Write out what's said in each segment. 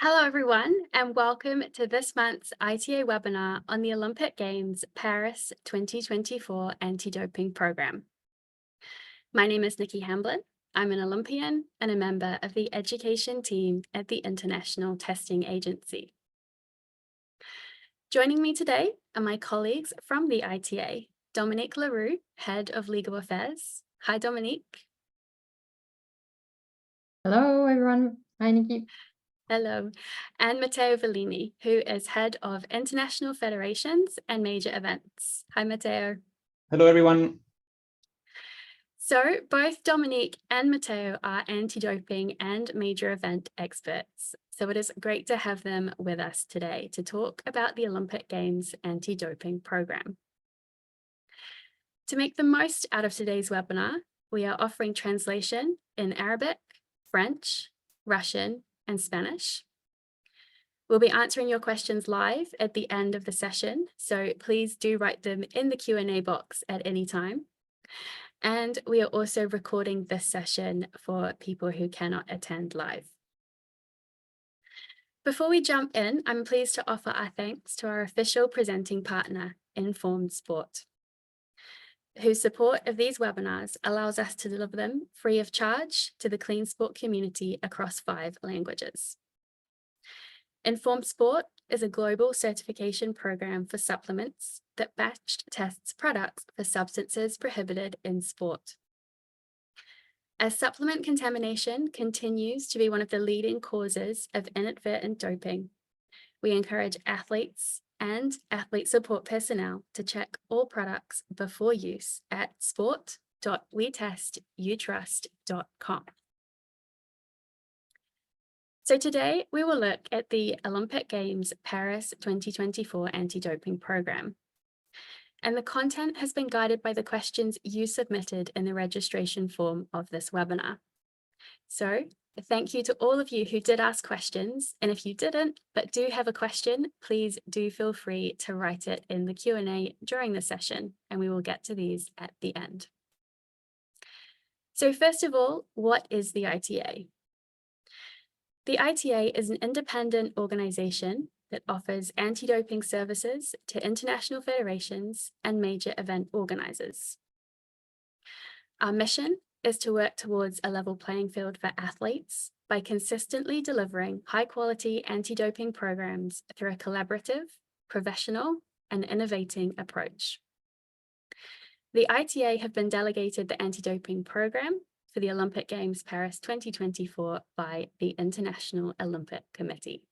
Hello, everyone, and welcome to this month's ITA webinar on the Olympic Games Paris 2024 Anti-Doping Program. My name is Nikki Hamblin. I'm an Olympian and a member of the education team at the International Testing Agency. Joining me today are my colleagues from the ITA, Dominique Leroux, Head of Legal Affairs. Hi, Dominique. Hello, everyone. Hi, Nikki. Hello, and Matteo Vallini, who is Head of International Federations and Major Events. Hi, Matteo. Hello, everyone. So both Dominique and Matteo are anti-doping and major event experts. So it is great to have them with us today to talk about the Olympic Games anti-doping program. To make the most out of today's webinar, we are offering translation in Arabic, French, Russian, and Spanish. We'll be answering your questions live at the end of the session, so please do write them in the Q&A box at any time. And we are also recording this session for people who cannot attend live. Before we jump in, I'm pleased to offer our thanks to our official presenting partner, Informed Sport, whose support of these webinars allows us to deliver them free of charge to the clean sport community across 5 languages. Informed Sport is a global certification program for supplements that batch tests products for substances prohibited in sport. As supplement contamination continues to be one of the leading causes of inadvertent doping, we encourage athletes and athlete support personnel to check all products before use at sport.wetestYoutrust.com. So today we will look at the Olympic Games Paris 2024 anti-doping program. And the content has been guided by the questions you submitted in the registration form of this webinar. So thank you to all of you who did ask questions. And if you didn't, but do have a question, please do feel free to write it in the Q&A during the session, and we will get to these at the end. So first of all, what is the ITA? The ITA is an independent organization that offers anti-doping services to international federations and major event organizers. Our mission is to work towards a level playing field for athletes by consistently delivering high-quality anti-doping programs through a collaborative, professional, and innovating approach. The ITA have been delegated the anti-doping program for the Olympic Games Paris 2024 by the International Olympic Committee.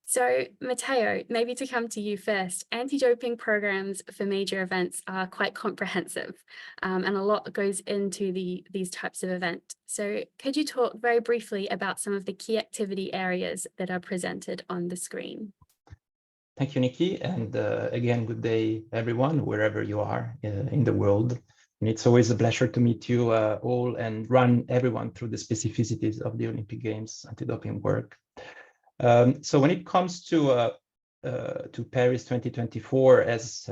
So Matteo, maybe to come to you first, anti-doping programs for major events are quite comprehensive and a lot goes into these types of events. So could you talk very briefly about some of the key activity areas that are presented on the screen? Thank you, Nikki. And again, good day, everyone, wherever you are in the world. And it's always a pleasure to meet you all and run everyone through the specificities of the Olympic Games anti-doping work. So when it comes to Paris 2024, as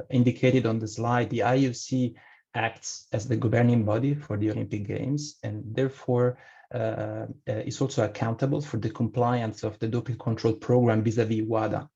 indicated on the slide, the IOC acts as the governing body for the Olympic Games and therefore is also accountable for the compliance of the doping control program vis-a-vis WADA.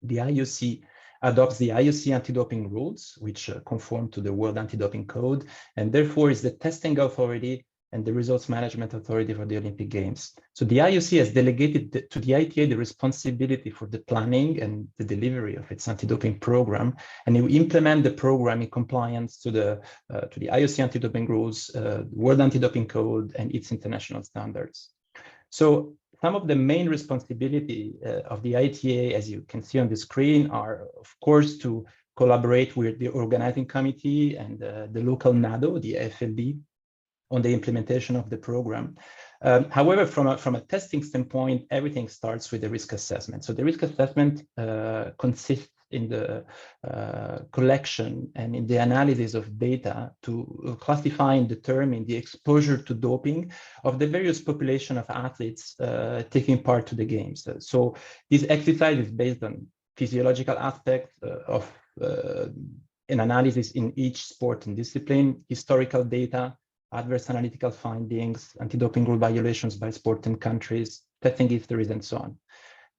The IOC adopts the IOC anti-doping rules, which conform to the World Anti-Doping Code, and therefore is the testing authority and the results management authority for the Olympic Games. So the IOC has delegated to the ITA the responsibility for the planning and the delivery of its anti-doping program, and it will implement the program in compliance to the IOC anti-doping rules, World Anti-Doping Code, and its international standards. So some of the main responsibility of the ITA, as you can see on the screen, are, of course, to collaborate with the organizing committee and the local NADO, the FLD, on the implementation of the program. However, from a testing standpoint, everything starts with the risk assessment. So the risk assessment consists in the collection and in the analysis of data to classify and determine the exposure to doping of the various population of athletes taking part to the games. So this exercise is based on physiological aspects of an analysis in each sport and discipline, historical data, adverse analytical findings, anti-doping rule violations by sport and countries, testing histories, and so on.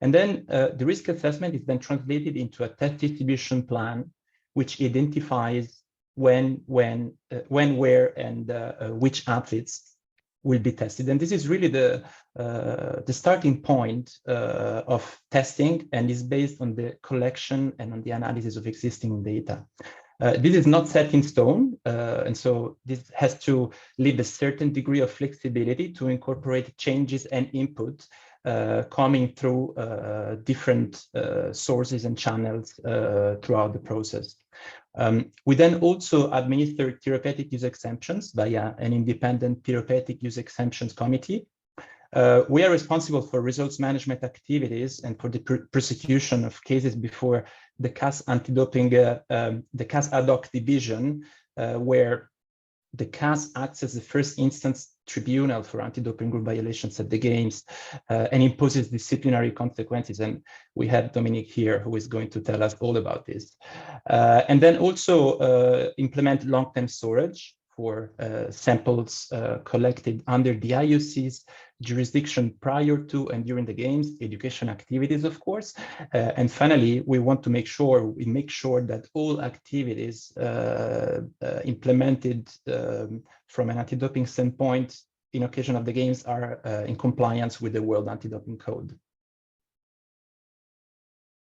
And then the risk assessment is then translated into a test distribution plan, which identifies when, where, and which athletes will be tested. And this is really the starting point of testing, and is based on the collection and on the analysis of existing data. This is not set in stone, and so this has to leave a certain degree of flexibility to incorporate changes and input coming through different sources and channels throughout the process. We then also administer therapeutic use exemptions via an independent therapeutic use exemptions committee. We are responsible for results management activities and for the prosecution of cases before the CAS anti-doping, the CAS ad hoc division, where the CAS acts as the first instance tribunal for anti-doping rule violations at the Games and imposes disciplinary consequences. And we have Dominique here, who is going to tell us all about this. And then also implement long-term storage for samples collected under the IOC's jurisdiction prior to and during the Games, education activities, of course. And finally, we want to make sure that all activities implemented from an anti-doping standpoint in occasion of the Games are in compliance with the World Anti-Doping Code.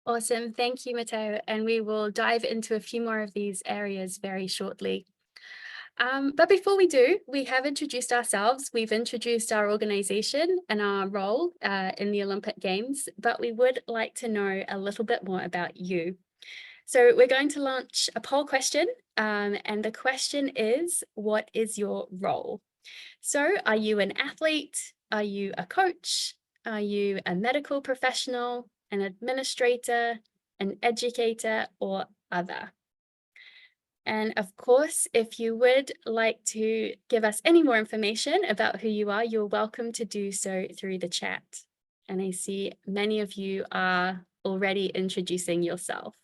Awesome. Thank you, Matteo. And we will dive into a few more of these areas very shortly. But before we do, we have introduced ourselves. We've introduced our organization and our role in the Olympic Games, but we would like to know a little bit more about you. So we're going to launch a poll question, and the question is, what is your role? So are you an athlete? Are you a coach? Are you a medical professional, an administrator, an educator, or other? And of course, if you would like to give us any more information about who you are, you're welcome to do so through the chat. And I see many of you are already introducing yourself.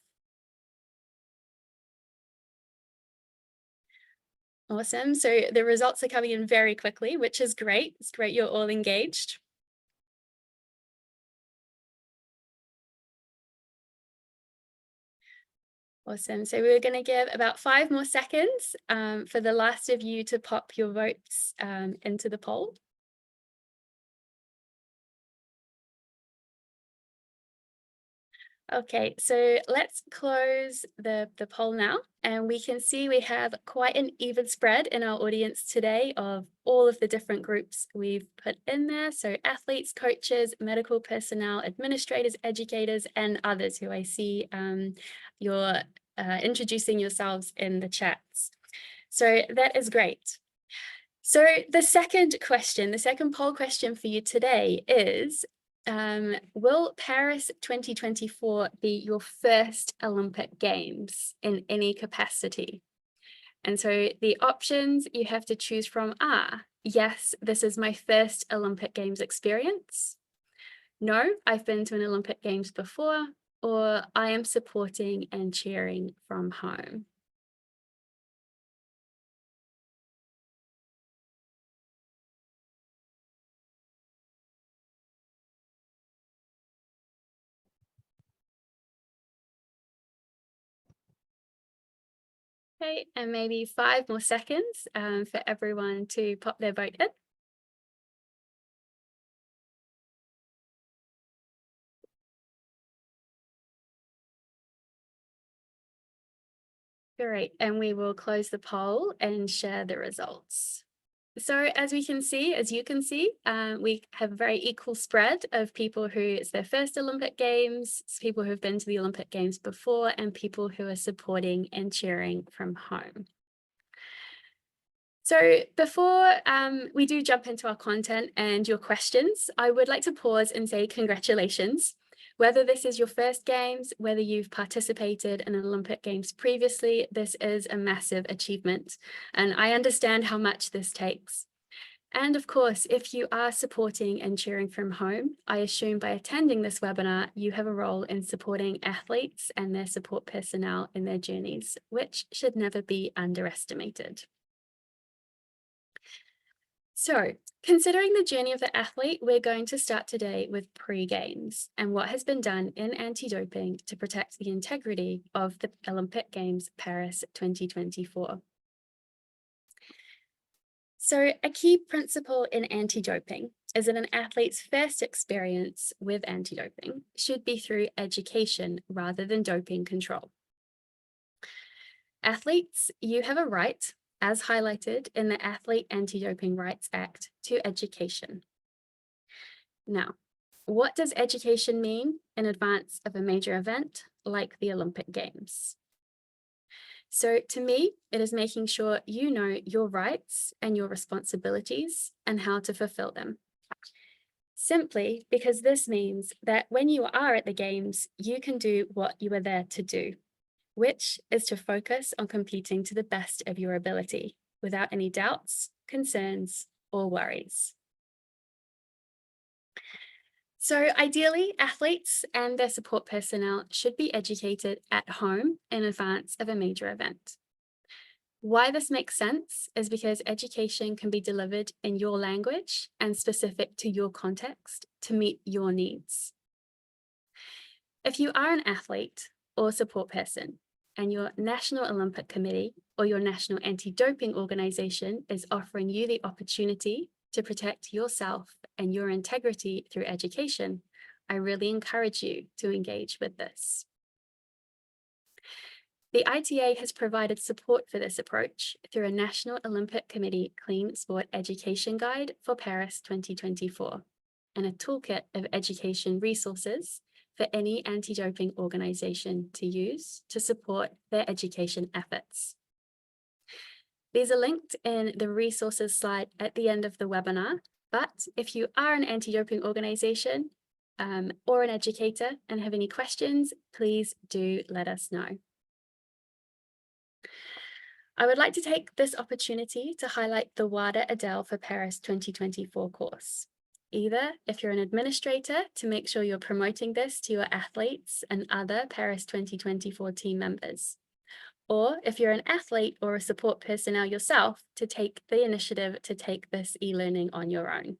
Awesome. So the results are coming in very quickly, which is great. It's great you're all engaged. Awesome. So we're going to give about 5 more seconds for the last of you to pop your votes into the poll. Okay, so let's close the poll now, and we can see we have quite an even spread in our audience today of all of the different groups we've put in there. So athletes, coaches, medical personnel, administrators, educators, and others who I see you're introducing yourselves in the chats. So that is great. So the second question, the second poll question for you today is, will Paris 2024 be your first Olympic Games in any capacity? And so the options you have to choose from are, yes, this is my first Olympic Games experience. No, I've been to an Olympic Games before, or I am supporting and cheering from home. Okay, and maybe 5 more seconds for everyone to pop their vote in. Great, and we will close the poll and share the results. So as you can see, we have a very equal spread of people who it's their first Olympic Games, people who have been to the Olympic Games before, and people who are supporting and cheering from home. So before we do jump into our content and your questions, I would like to pause and say congratulations. Whether this is your first Games, whether you've participated in Olympic Games previously, this is a massive achievement, and I understand how much this takes. And of course, if you are supporting and cheering from home, I assume by attending this webinar, you have a role in supporting athletes and their support personnel in their journeys, which should never be underestimated. So, considering the journey of the athlete, we're going to start today with pre-games and what has been done in anti-doping to protect the integrity of the Olympic Games Paris 2024. So, a key principle in anti-doping is that an athlete's first experience with anti-doping should be through education rather than doping control. Athletes, you have a right, as highlighted in the Athlete Anti-Doping Rights Act, to education. Now, what does education mean in advance of a major event like the Olympic Games? So to me, it is making sure you know your rights and your responsibilities and how to fulfill them. Simply because this means that when you are at the Games, you can do what you are there to do, which is to focus on competing to the best of your ability without any doubts, concerns, or worries. So ideally, athletes and their support personnel should be educated at home in advance of a major event. Why this makes sense is because education can be delivered in your language and specific to your context to meet your needs. If you are an athlete or support person and your National Olympic Committee or your National Anti-Doping Organization is offering you the opportunity to protect yourself and your integrity through education, I really encourage you to engage with this. The ITA has provided support for this approach through a National Olympic Committee Clean Sport Education Guide for Paris 2024 and a toolkit of education resources for any anti-doping organization to use to support their education efforts. These are linked in the resources slide at the end of the webinar, but if you are an anti-doping organization or an educator and have any questions, please do let us know. I would like to take this opportunity to highlight the WADA Adele for Paris 2024 course. Either if you're an administrator to make sure you're promoting this to your athletes and other Paris 2024 team members, or if you're an athlete or a support personnel yourself to take the initiative to take this e-learning on your own.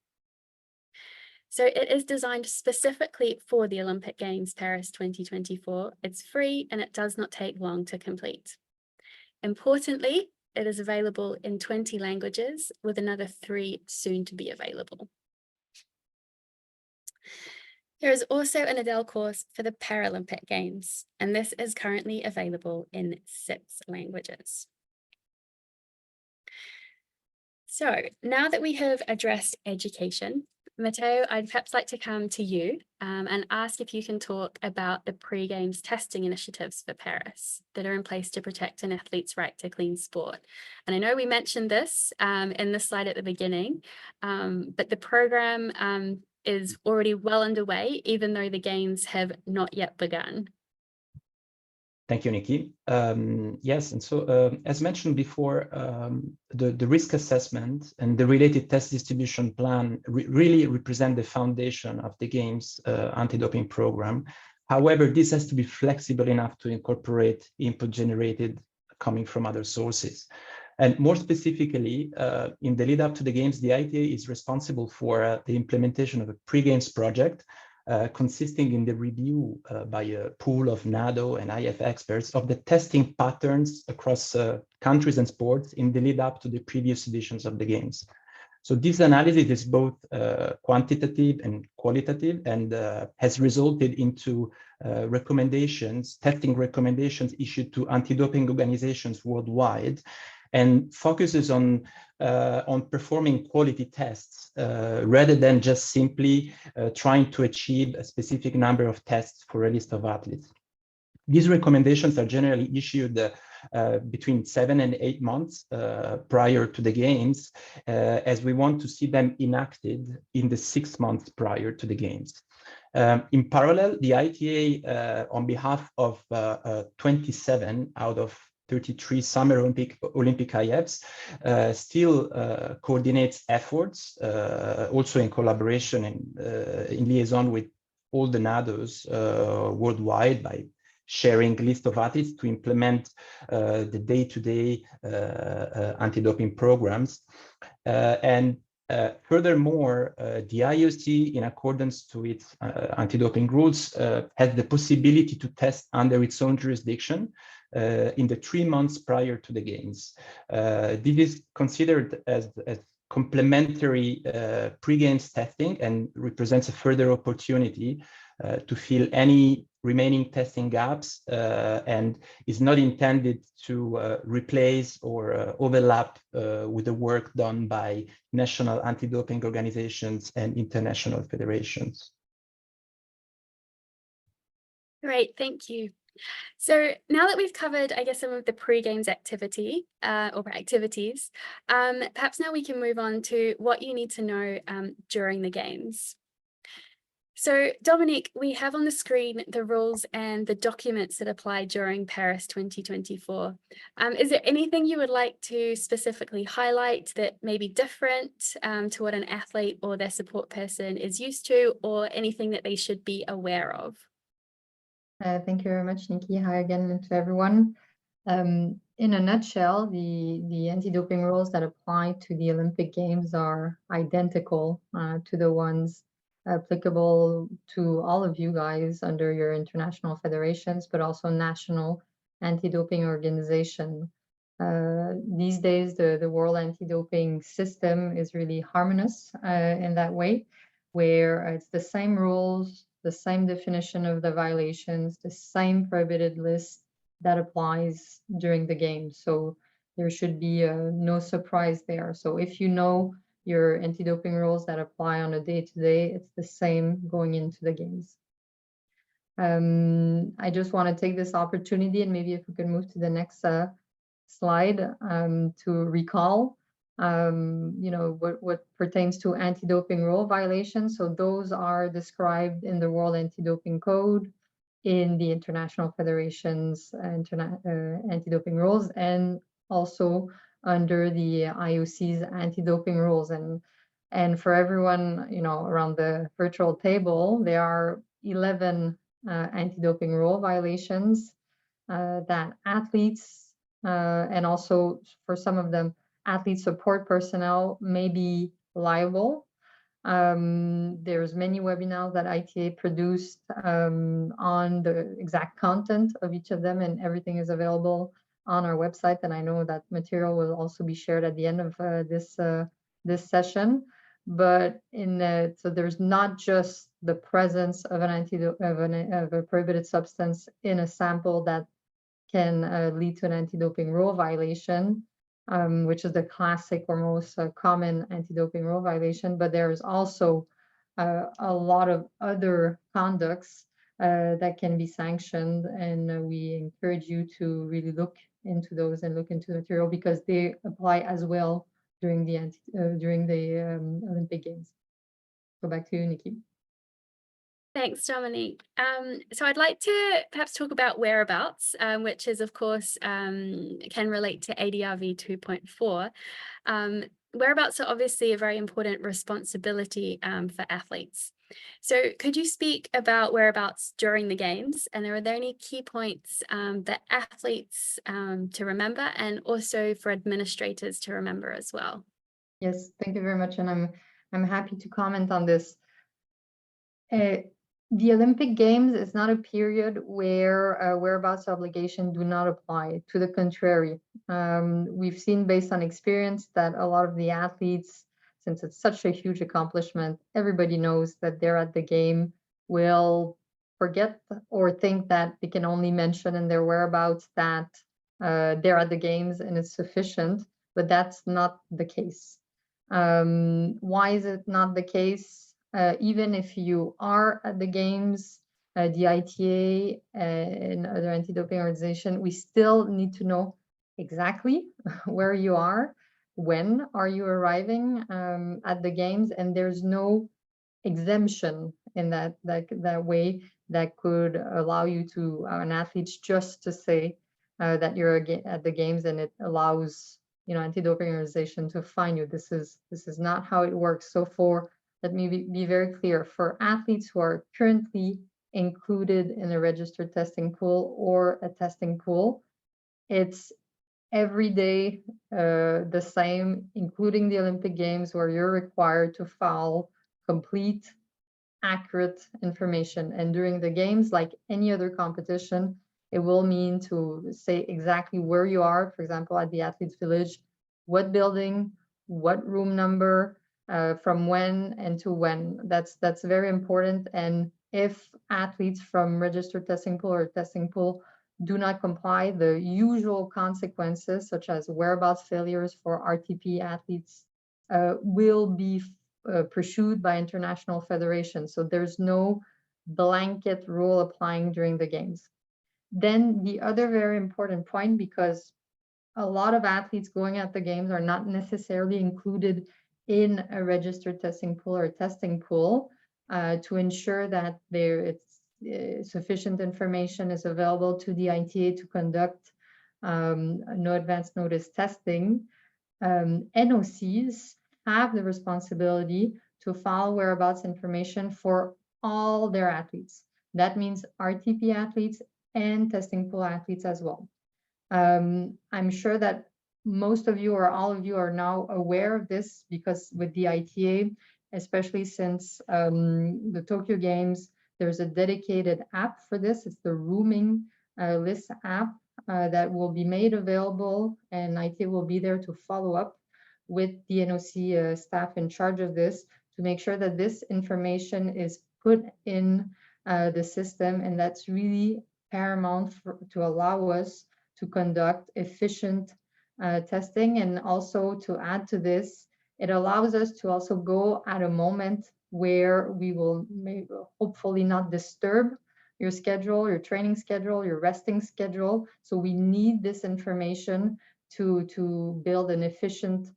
So it is designed specifically for the Olympic Games Paris 2024. It's free and it does not take long to complete. Importantly, it is available in 20 languages with another 3 soon to be available. There is also an Adele course for the Paralympic Games, and this is currently available in 6 languages. So now that we have addressed education, Matteo, I'd perhaps like to come to you and ask if you can talk about the pre-games testing initiatives for Paris that are in place to protect an athlete's right to clean sport. And I know we mentioned this in the slide at the beginning, but the program is already well underway, even though the games have not yet begun. Thank you, Nikki. Yes, and so as mentioned before, the risk assessment and the related test distribution plan really represent the foundation of the Games anti-doping program. However, this has to be flexible enough to incorporate input generated coming from other sources. And more specifically, in the lead up to the Games, the ITA is responsible for the implementation of a pre-Games project consisting in the review by a pool of NADO and IF experts of the testing patterns across countries and sports in the lead up to the previous editions of the Games. So this analysis is both quantitative and qualitative and has resulted into testing recommendations issued to anti-doping organizations worldwide, and focuses on performing quality tests rather than just simply trying to achieve a specific number of tests for a list of athletes. These recommendations are generally issued between 7 and 8 months prior to the Games, as we want to see them enacted in the 6 months prior to the Games. In parallel, the ITA, on behalf of 27 out of 33 Summer Olympic IFs, still coordinates efforts, also in collaboration and in liaison with all the NADOs worldwide by sharing list of athletes to implement the day-to-day anti-doping programs. And Furthermore, the IOC, in accordance to its anti-doping rules, has the possibility to test under its own jurisdiction in the 3 months prior to the games. This is considered as complementary pre-games testing and represents a further opportunity to fill any remaining testing gaps and is not intended to replace or overlap with the work done by national anti-doping organizations and international federations. Great, thank you. So now that we've covered, I guess, some of the pre-games activity or activities, perhaps now we can move on to what you need to know during the games. So Dominique, we have on the screen the rules and the documents that apply during Paris 2024. Is there anything you would like to specifically highlight that may be different to what an athlete or their support person is used to, or anything that they should be aware of? Thank you very much, Nikki. Hi again to everyone. In a nutshell, the anti-doping rules that apply to the Olympic Games are identical to the ones applicable to all of you guys under your international federations, but also national anti-doping organization. These days, the world anti-doping system is really harmonious in that way, where it's the same rules, the same definition of the violations, the same prohibited list that applies during the game. So there should be no surprise there. So if you know your anti-doping rules that apply on a day-to-day, it's the same going into the games. I just want to take this opportunity, and maybe if we can move to the next slide, to recall what pertains to anti-doping rule violations. So those are described in the World Anti-Doping Code, in the International Federation's anti-doping rules, and also under the IOC's anti-doping rules. And for everyone, around the virtual table, there are 11 anti-doping rule violations that athletes, and also for some of them, athlete support personnel may be liable. There's many webinars that ITA produced on the exact content of each of them, and everything is available on our website. And I know that material will also be shared at the end of this session. But so there's not just the presence of of a prohibited substance in a sample that can lead to an anti-doping rule violation, which is the classic or most common anti-doping rule violation. But there's also a lot of other conducts that can be sanctioned, and we encourage you to really look into those and look into the material, because they apply as well during the Olympic Games. So back to you, Nikki. Thanks, Dominique. So I'd like to perhaps talk about whereabouts, which is, of course, can relate to ADRV 2.4. Whereabouts are obviously a very important responsibility for athletes. So could you speak about whereabouts during the games? And are there any key points that athletes to remember, and also for administrators to remember as well? Yes, thank you very much. And I'm happy to comment on this. The Olympic Games is not a period where whereabouts obligation do not apply. To the contrary, we've seen based on experience that a lot of the athletes, since it's such a huge accomplishment, everybody knows that they're at the game, will forget or think that they can only mention in their whereabouts that they're at the games and it's sufficient, but that's not the case. Why is it not the case? Even if you are at the games, the ITA and other anti-doping organizations, we still need to know exactly where you are, when are you arriving at the games, and there's no exemption in that way that could allow you to, an athlete, just to say that you're at the games, and it allows anti-doping organization to fine you. This is not how it works. So let me be very clear. For athletes who are currently included in a registered testing pool or a testing pool, it's every day the same, including the Olympic Games, where you're required to file complete, accurate information. And during the games, like any other competition, it will mean to say exactly where you are, for example, at the Athletes Village, what building, what room number, from when and to when. That's very important. And if athletes from registered testing pool or testing pool do not comply, the usual consequences, such as whereabouts failures for RTP athletes, will be pursued by international federations. So there's no blanket rule applying during the games. Then the other very important point, because a lot of athletes going at the games are not necessarily included in a registered testing pool or testing pool, to ensure that sufficient information is available to the ITA to conduct no advance notice testing. NOCs have the responsibility to file whereabouts information for all their athletes. That means RTP athletes and testing pool athletes as well. I'm sure that most of you or all of you are now aware of this, because with the ITA, especially since the Tokyo Games, there's a dedicated app for this. It's the rooming list app that will be made available, and ITA will be there to follow up with the NOC staff in charge of this to make sure that this information is put in the system. And that's really paramount to allow us to conduct efficient testing. And also, to add to this, it allows us to also go at a moment where we will hopefully not disturb your schedule, your training schedule, your resting schedule. So we need this information to build an efficient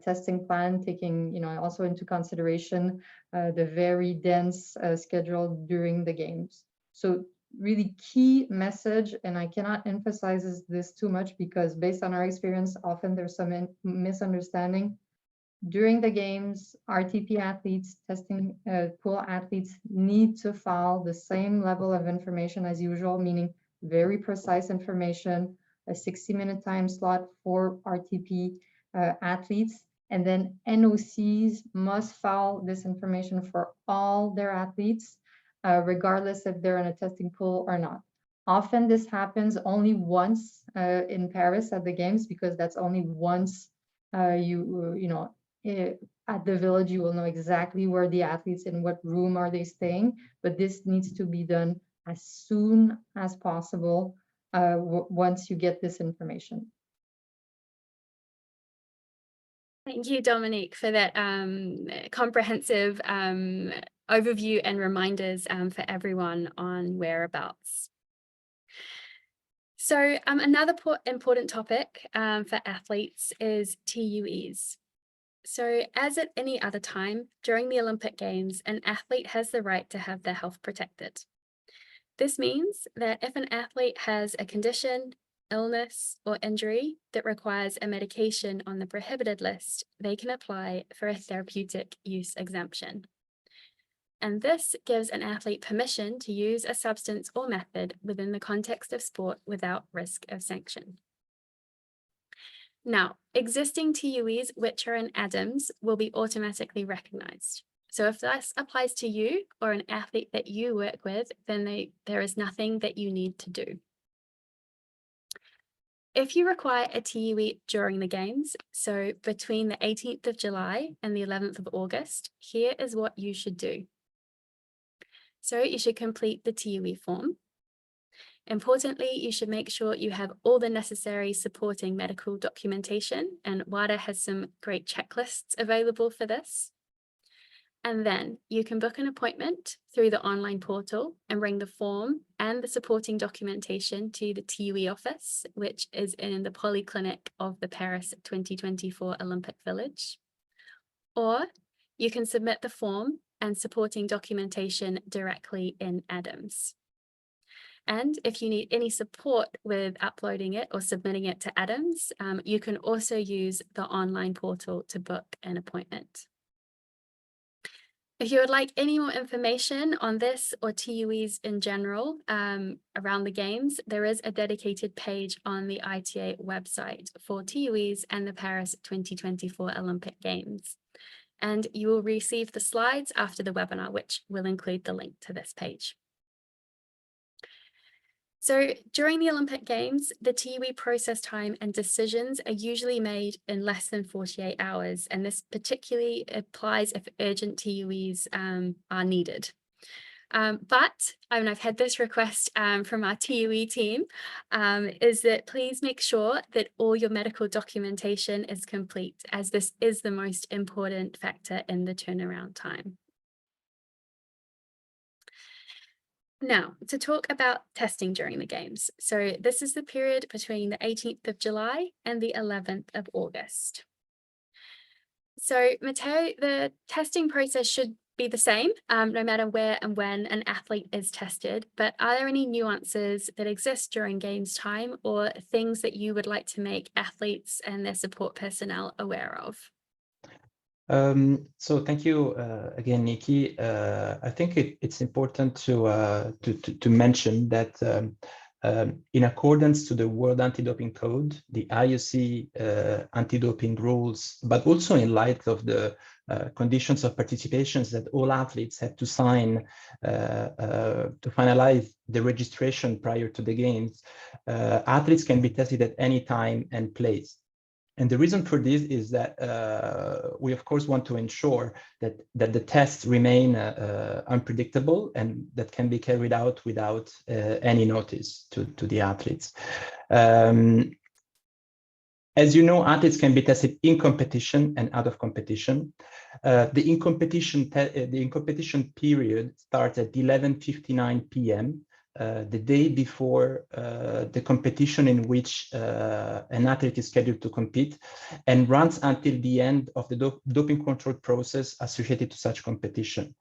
testing plan, taking also into consideration the very dense schedule during the games. So really key message, and I cannot emphasize this too much, because based on our experience, often there's some misunderstanding. During the games, RTP athletes, testing pool athletes need to file the same level of information as usual, meaning very precise information, a 60-minute time slot for RTP athletes. And then NOCs must file this information for all their athletes, regardless if they're in a testing pool or not. Often this happens only once in Paris at the games, because that's only once at the village you will know exactly where the athletes, in what room are they staying. But this needs to be done as soon as possible once you get this information. Thank you, Dominique, for that comprehensive overview and reminders for everyone on whereabouts. So another important topic for athletes is TUEs. So as at any other time during the Olympic Games, an athlete has the right to have their health protected. This means that if an athlete has a condition, illness, or injury that requires a medication on the prohibited list, they can apply for a therapeutic use exemption. And this gives an athlete permission to use a substance or method within the context of sport without risk of sanction. Now, existing TUEs which are in ADAMS will be automatically recognized. So if this applies to you or an athlete that you work with, then there is nothing that you need to do. If you require a TUE during the games, so between the 18th of July and the 11th of August, here is what you should do. So you should complete the TUE form. Importantly, you should make sure you have all the necessary supporting medical documentation, and WADA has some great checklists available for this. And then you can book an appointment through the online portal and bring the form and the supporting documentation to the TUE office, which is in the Polyclinic of the Paris 2024 Olympic Village. Or you can submit the form and supporting documentation directly in ADAMS. And if you need any support with uploading it or submitting it to ADAMS, you can also use the online portal to book an appointment. If you would like any more information on this or TUEs in general around the games, there is a dedicated page on the ITA website for TUEs and the Paris 2024 Olympic Games. And you will receive the slides after the webinar, which will include the link to this page. So during the Olympic Games, the TUE process time and decisions are usually made in less than 48 hours, and this particularly applies if urgent TUEs are needed. But I've had this request from our TUE team, is that please make sure that all your medical documentation is complete, as this is the most important factor in the turnaround time. Now, to talk about testing during the Games. So this is the period between the 18th of July and the 11th of August. So Matteo, the testing process should be the same, no matter where and when an athlete is tested, but are there any nuances that exist during Games time or things that you would like to make athletes and their support personnel aware of? So thank you again, Nikki. I think it's important to mention that in accordance to the World Anti-Doping Code, the IOC anti-doping rules, but also in light of the conditions of participations that all athletes have to sign to finalize the registration prior to the Games, athletes can be tested at any time and place. And the reason for this is that we, of course, want to ensure that the tests remain unpredictable and that can be carried out without any notice to the athletes. As you know, athletes can be tested in competition and out of competition. The in competition period starts at 11:59 p.m. The day before the competition in which an athlete is scheduled to compete, and runs until the end of the doping control process associated to such competition.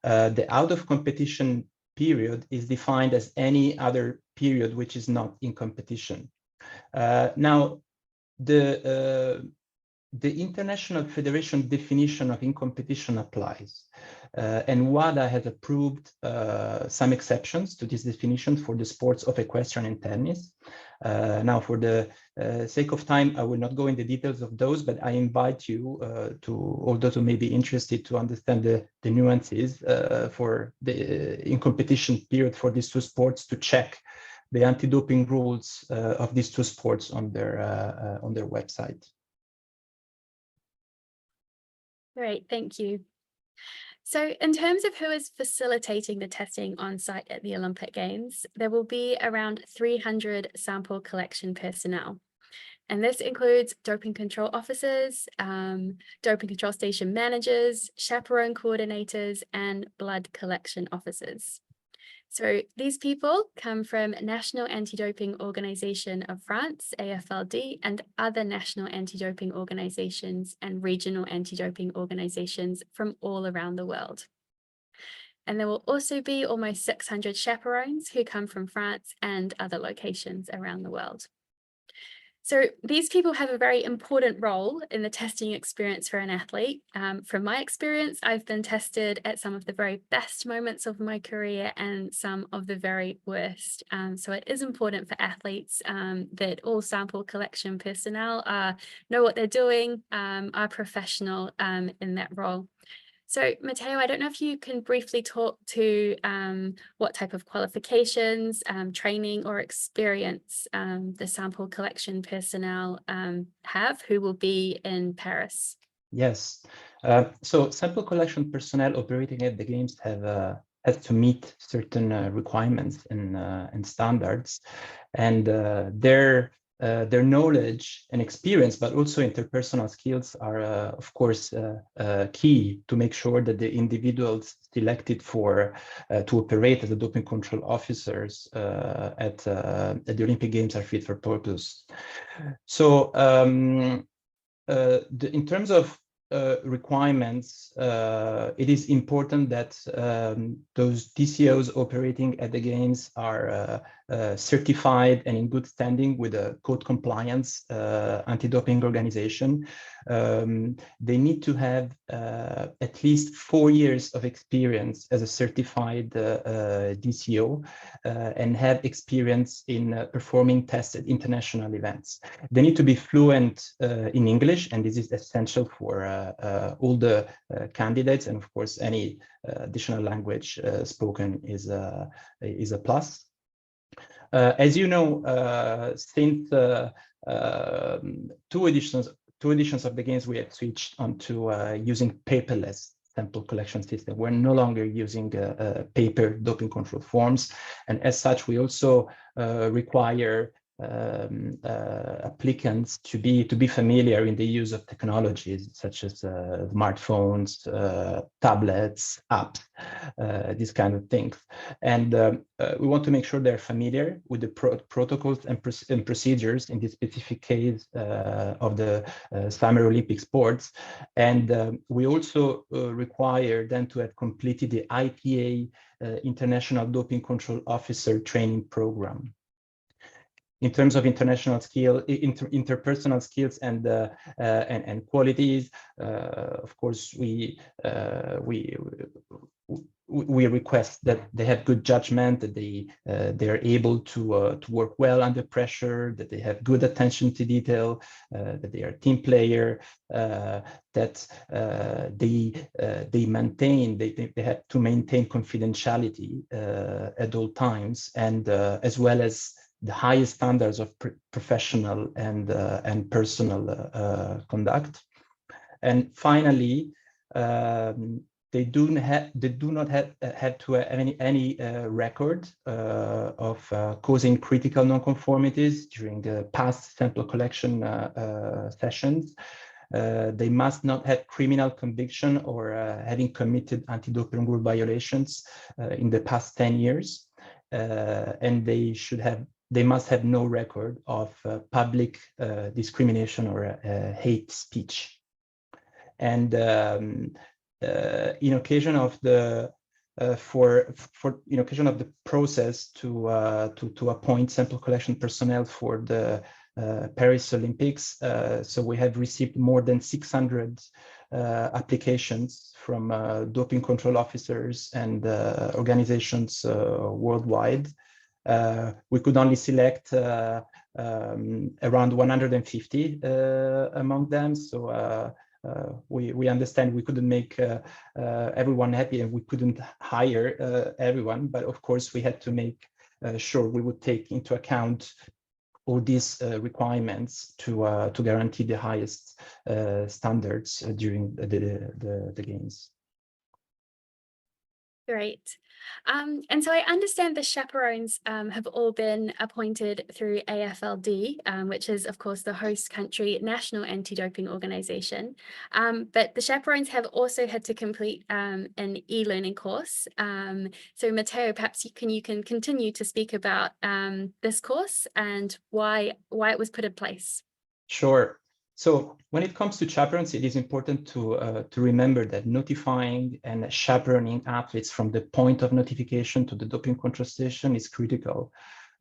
The out of competition period is defined as any other period which is not in competition. Now, the International Federation definition of in competition applies. And WADA has approved some exceptions to this definition for the sports of equestrian and tennis. Now, for the sake of time, I will not go into the details of those, but I invite you to, all those who may be interested, to understand the nuances for the in competition period for these two sports, to check the anti-doping rules of these two sports on their website. Great, thank you. So in terms of who is facilitating the testing on site at the Olympic Games, there will be around 300 sample collection personnel. And this includes doping control officers, doping control station managers, chaperone coordinators, and blood collection officers. So these people come from National Anti-Doping Organization of France, AFLD, and other national anti-doping organizations and regional anti-doping organizations from all around the world. And there will also be almost 600 chaperones who come from France and other locations around the world. So these people have a very important role in the testing experience for an athlete. From my experience, I've been tested at some of the very best moments of my career and some of the very worst. So it is important for athletes that all sample collection personnel know what they're doing, are professional in that role. So Matteo, I don't know if you can briefly talk to what type of qualifications, training or experience the sample collection personnel have who will be in Paris. Yes, so sample collection personnel operating at the Games have to meet certain requirements and standards, and their knowledge and experience, but also interpersonal skills are, of course, key to make sure that the individuals selected for to operate as the doping control officers at the Olympic Games are fit for purpose. So in terms of requirements, it is important that those TCOs operating at the games are certified and in good standing with a code compliance anti-doping organization. They need to have at least 4 years of experience as a certified DCO and have experience in performing tests at international events. They need to be fluent in English, and this is essential for all the candidates, and of course any additional language spoken is a plus. As you know, since two editions of the games, we have switched onto using paperless sample collection system. We're no longer using paper doping control forms, and as such, we also require applicants to be familiar in the use of technologies such as smartphones, tablets, apps, these kind of things. And we want to make sure they're familiar with the protocols and procedures in this specific case of the Summer Olympic sports. And we also require them to have completed the ITA International Doping Control Officer training program. In terms of international skill, interpersonal skills and qualities, of course, we request that they have good judgment, that they're able to work well under pressure, that they have good attention to detail, that they are a team player, that they have to maintain confidentiality at all times, and as well as the highest standards of professional and personal conduct. And finally, they do not have to have any record of causing critical nonconformities during past sample collection sessions. They must not have criminal conviction or having committed anti-doping rule violations in the past 10 years, and they must have no record of public discrimination or hate speech. And in occasion of the process to appoint sample collection personnel for the Paris Olympics, so we have received more than 600 applications from doping control officers and organizations worldwide. We could only select around 150 among them. So we understand we couldn't make everyone happy, and we couldn't hire everyone. But of course, we had to make sure we would take into account all these requirements to guarantee the highest standards during the games. Great. And so I understand the chaperones have all been appointed through AFLD, which is, of course, the host country national anti-doping organization. But the chaperones have also had to complete an e-learning course. So Matteo, perhaps you can continue to speak about this course and why it was put in place. Sure. So when it comes to chaperones, it is important to remember that notifying and chaperoning athletes from the point of notification to the doping control station is critical.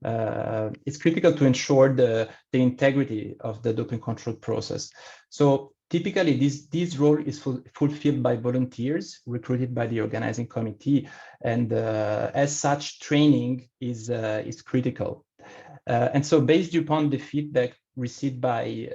It's critical to ensure the integrity of the doping control process. So typically, this role is fulfilled by volunteers recruited by the organizing committee, and as such, training is critical. And so, based upon the feedback received by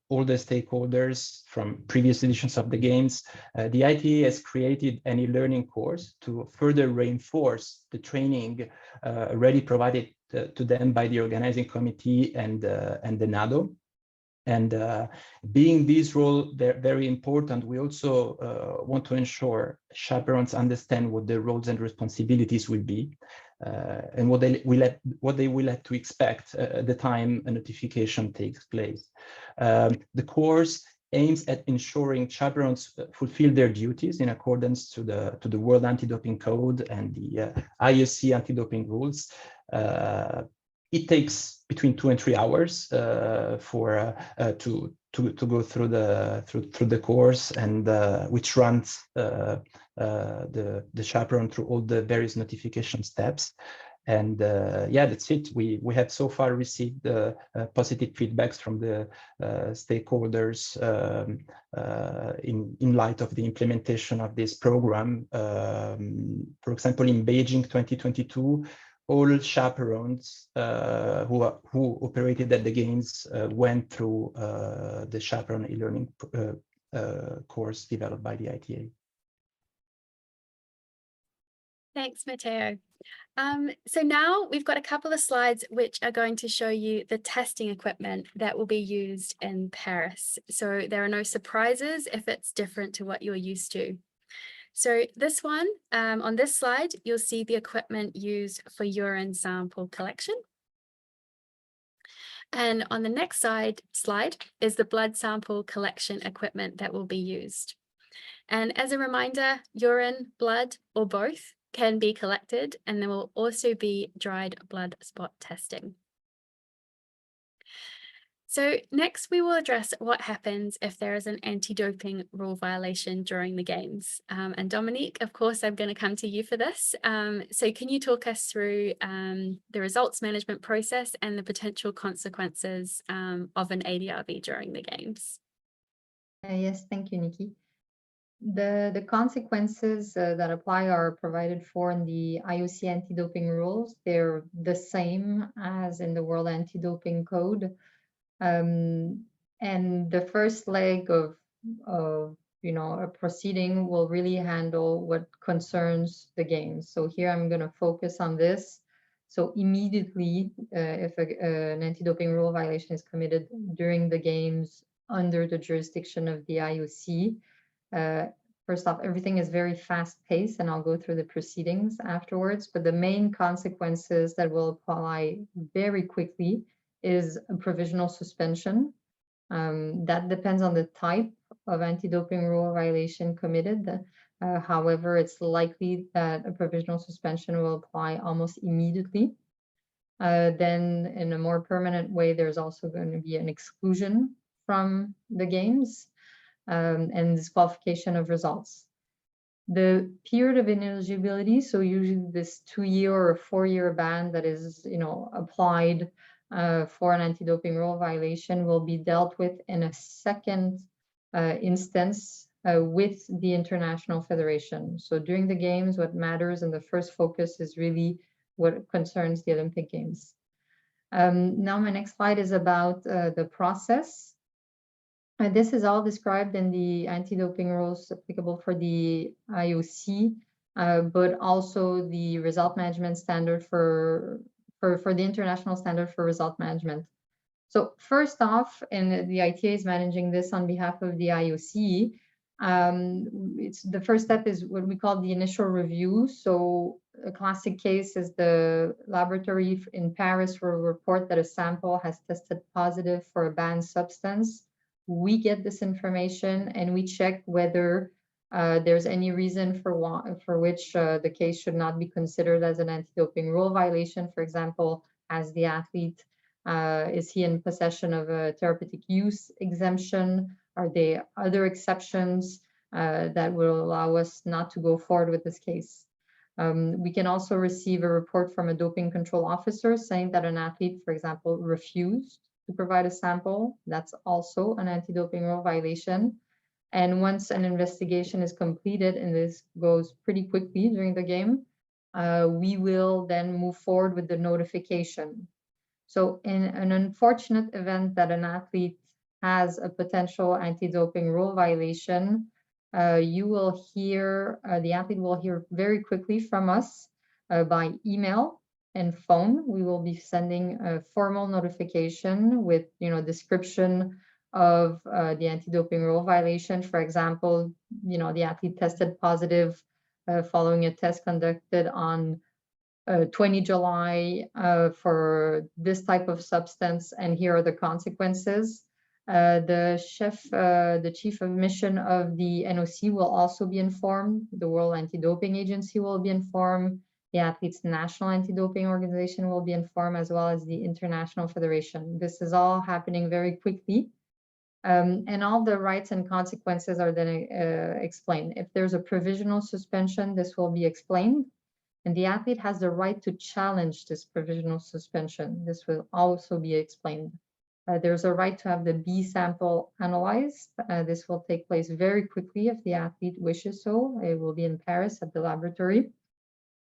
all the stakeholders from previous editions of the games, the ITA has created an e-learning course to further reinforce the training already provided to them by the organizing committee and the NADO. And being this role very important, we also want to ensure chaperones understand what their roles and responsibilities will be, and what they will have to expect at the time a notification takes place. The course aims at ensuring chaperones fulfill their duties in accordance to the World Anti-Doping Code and the IOC anti-doping rules. It takes between 2 and 3 hours to to go through the course, and which runs the chaperone through all the various notification steps. And yeah, that's it. We have so far received positive feedbacks from the stakeholders in light of the implementation of this program. For example, in Beijing 2022, all chaperones who operated at the games went through the chaperone e-learning course developed by the ITA. Thanks, Matteo. So now we've got a couple of slides which are going to show you the testing equipment that will be used in Paris. So there are no surprises if it's different to what you're used to. So this one, on this slide, you'll see the equipment used for urine sample collection. And on the next slide is the blood sample collection equipment that will be used. And as a reminder, urine, blood, or both can be collected, and there will also be dried blood spot testing. So next we will address what happens if there is an anti-doping rule violation during the games. And Dominique, of course, I'm going to come to you for this. So can you talk us through the results management process and the potential consequences of an ADRV during the games? Yes, thank you, Nikki. The consequences that apply are provided for in the IOC anti-doping rules. They're the same as in the World Anti-Doping Code. And the first leg of a proceeding will really handle what concerns the games. So here I'm going to focus on this. So immediately, if an anti-doping rule violation is committed during the games under the jurisdiction of the IOC, first off, everything is very fast-paced, and I'll go through the proceedings afterwards. But the main consequences that will apply very quickly is a provisional suspension. That depends on the type of anti-doping rule violation committed. However, it's likely that a provisional suspension will apply almost immediately. Then in a more permanent way, there's also going to be an exclusion from the games and disqualification of results. The period of ineligibility, so usually this 2-year or 4-year ban that is applied for an anti-doping rule violation, will be dealt with in a second instance with the International Federation. So during the games, what matters and the first focus is really what concerns the Olympic Games. Now my next slide is about the process. This is all described in the anti-doping rules applicable for the IOC, but also the result management standard for the international standard for result management. So first off, and the ITA is managing this on behalf of the IOC, the first step is what we call the initial review. So a classic case is the laboratory in Paris will report that a sample has tested positive for a banned substance. We get this information and we check whether there's any reason for which the case should not be considered as an anti-doping rule violation. For example, as the athlete, is he in possession of a therapeutic use exemption? Are there other exceptions that will allow us not to go forward with this case? We can also receive a report from a doping control officer saying that an athlete, for example, refused to provide a sample. That's also an anti-doping rule violation. And once an investigation is completed, and this goes pretty quickly during the game, we will then move forward with the notification. So in an unfortunate event that an athlete has a potential anti-doping rule violation, you will hear, the athlete will hear very quickly from us by email and phone. We will be sending a formal notification with description of the anti-doping rule violation. For example, the athlete tested positive following a test conducted on 20 July for this type of substance, and here are the consequences. The chief of mission of the NOC will also be informed. The World Anti-Doping Agency will be informed. The athlete's national anti-doping organization will be informed, as well as the International Federation. This is all happening very quickly. And all the rights and consequences are then explained. If there's a provisional suspension, this will be explained. And the athlete has the right to challenge this provisional suspension. This will also be explained. There's a right to have the B sample analyzed. This will take place very quickly if the athlete wishes so. It will be in Paris at the laboratory.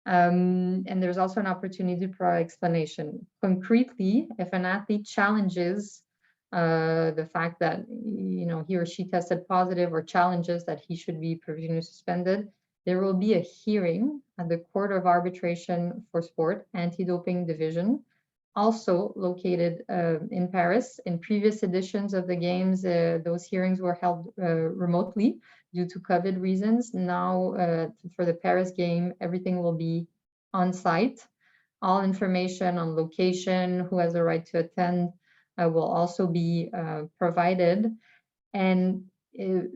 And there's also an opportunity for explanation. Concretely, if an athlete challenges the fact that he or she tested positive or challenges that he should be provisionally suspended, there will be a hearing at the Court of Arbitration for Sport, Anti-Doping Division, also located in Paris. In previous editions of the Games, those hearings were held remotely due to COVID reasons. Now, for the Paris game, everything will be on site. All information on location, who has a right to attend, will also be provided. And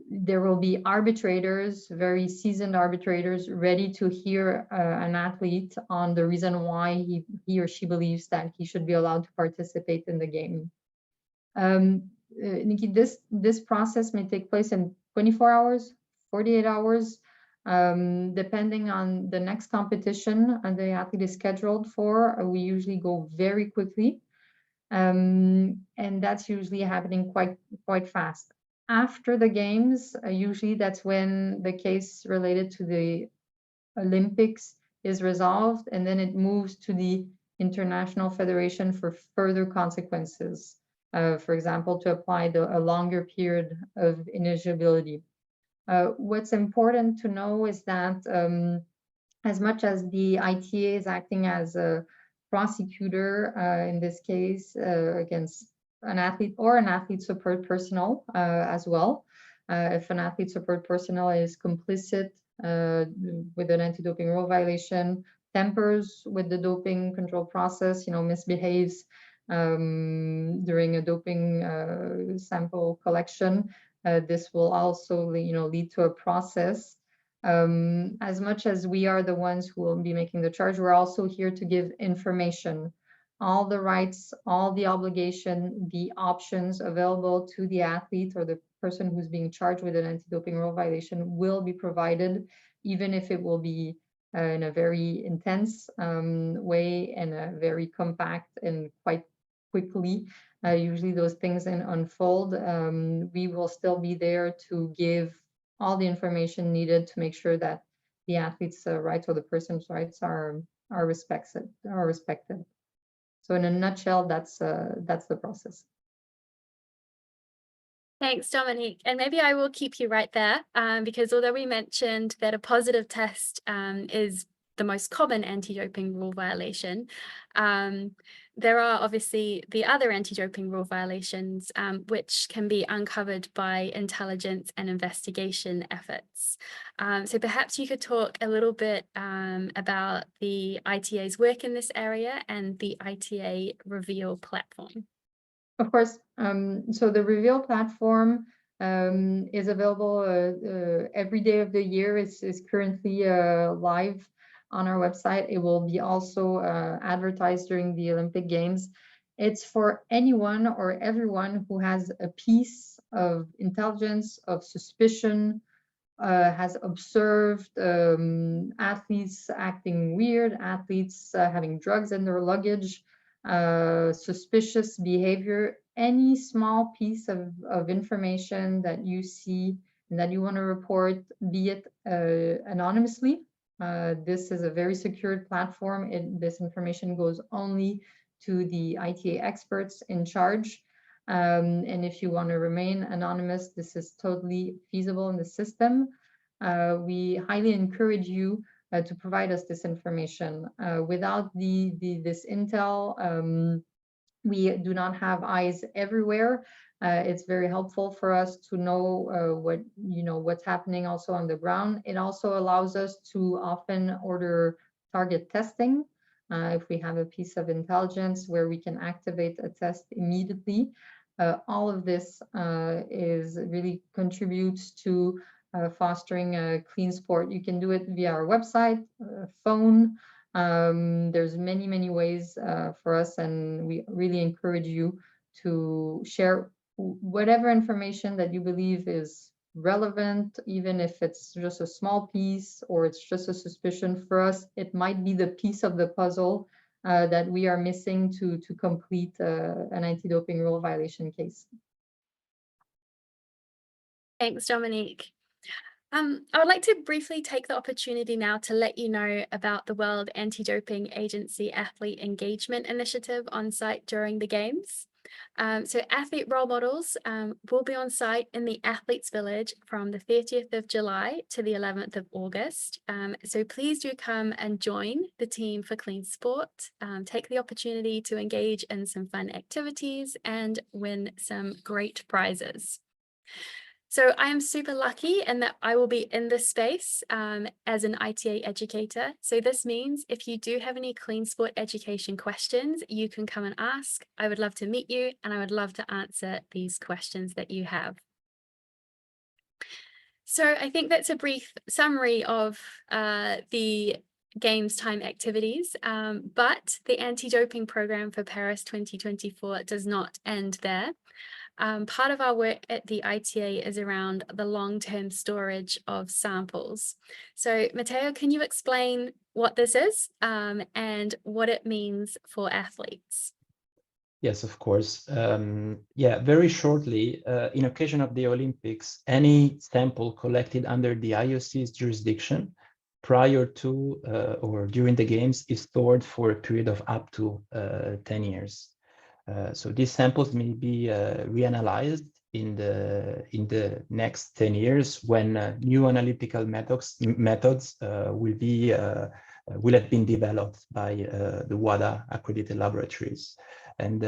there will be arbitrators, very seasoned arbitrators, ready to hear an athlete on the reason why he or she believes that he should be allowed to participate in the game. Nikki, this process may take place in 24 hours, 48 hours, depending on the next competition the athlete is scheduled for. We usually go very quickly, and that's usually happening quite fast. After the games, usually that's when the case related to the Olympics is resolved, and then it moves to the International Federation for further consequences. For example, to apply a longer period of ineligibility. What's important to know is that as much as the ITA is acting as a prosecutor in this case against an athlete or an athlete support personnel as well, if an athlete support personnel is complicit with an anti-doping rule violation, tampers with the doping control process, misbehaves during a doping sample collection, this will also lead to a process. As much as we are the ones who will be making the charge, we're also here to give information, all the rights, all the obligation, the options available to the athlete or the person who's being charged with an anti-doping rule violation will be provided, even if it will be in a very intense way and a very compact and quite quickly. Usually those things unfold. We will still be there to give all the information needed to make sure that the athlete's rights or the person's rights are respected. So in a nutshell, that's the process. Thanks, Dominique. And maybe I will keep you right there because although we mentioned that a positive test is the most common anti-doping rule violation, there are obviously the other anti-doping rule violations which can be uncovered by intelligence and investigation efforts. So perhaps you could talk a little bit about the ITA's work in this area and the ITA Reveal platform. Of course. So the Reveal platform is available every day of the year. It's currently live on our website. It will be also advertised during the Olympic Games. It's for anyone or everyone who has a piece of intelligence, of suspicion, has observed athletes acting weird, athletes having drugs in their luggage, suspicious behavior, any small piece of information that you see and that you want to report, be it anonymously. This is a very secured platform. This information goes only to the ITA experts in charge. And if you want to remain anonymous, this is totally feasible in the system. We highly encourage you to provide us this information. Without this intel, we do not have eyes everywhere. It's very helpful for us to know what's happening also on the ground. It also allows us to often order target testing if we have a piece of intelligence where we can activate a test immediately. All of this really contributes to fostering a clean sport. You can do it via our website, phone. There's many ways for us, and we really encourage you to share whatever information that you believe is relevant, even if it's just a small piece or it's just a suspicion for us, it might be the piece of the puzzle that we are missing to complete an anti-doping rule violation case. Thanks, Dominique. I would like to briefly take the opportunity now to let you know about the World Anti-Doping Agency Athlete Engagement Initiative on site during the Games. So athlete role models will be on site in the Athletes Village from the 30th of July to the 11th of August. So please do come and join the team for clean sport, take the opportunity to engage in some fun activities and win some great prizes. So I am super lucky in that I will be in this space as an ITA educator. So this means if you do have any clean sport education questions, you can come and ask. I would love to meet you and I would love to answer these questions that you have. So I think that's a brief summary of the Games time activities, but the anti-doping program for Paris 2024 does not end there. Part of our work at the ITA is around the long-term storage of samples. So Matteo, can you explain what this is and what it means for athletes? Yes, of course. Yeah, very shortly, in occasion of the Olympics, any sample collected under the IOC's jurisdiction prior to or during the Games is stored for a period of up to 10 years. So these samples may be reanalyzed in the next 10 years when new analytical methods will have been developed by the WADA accredited laboratories. And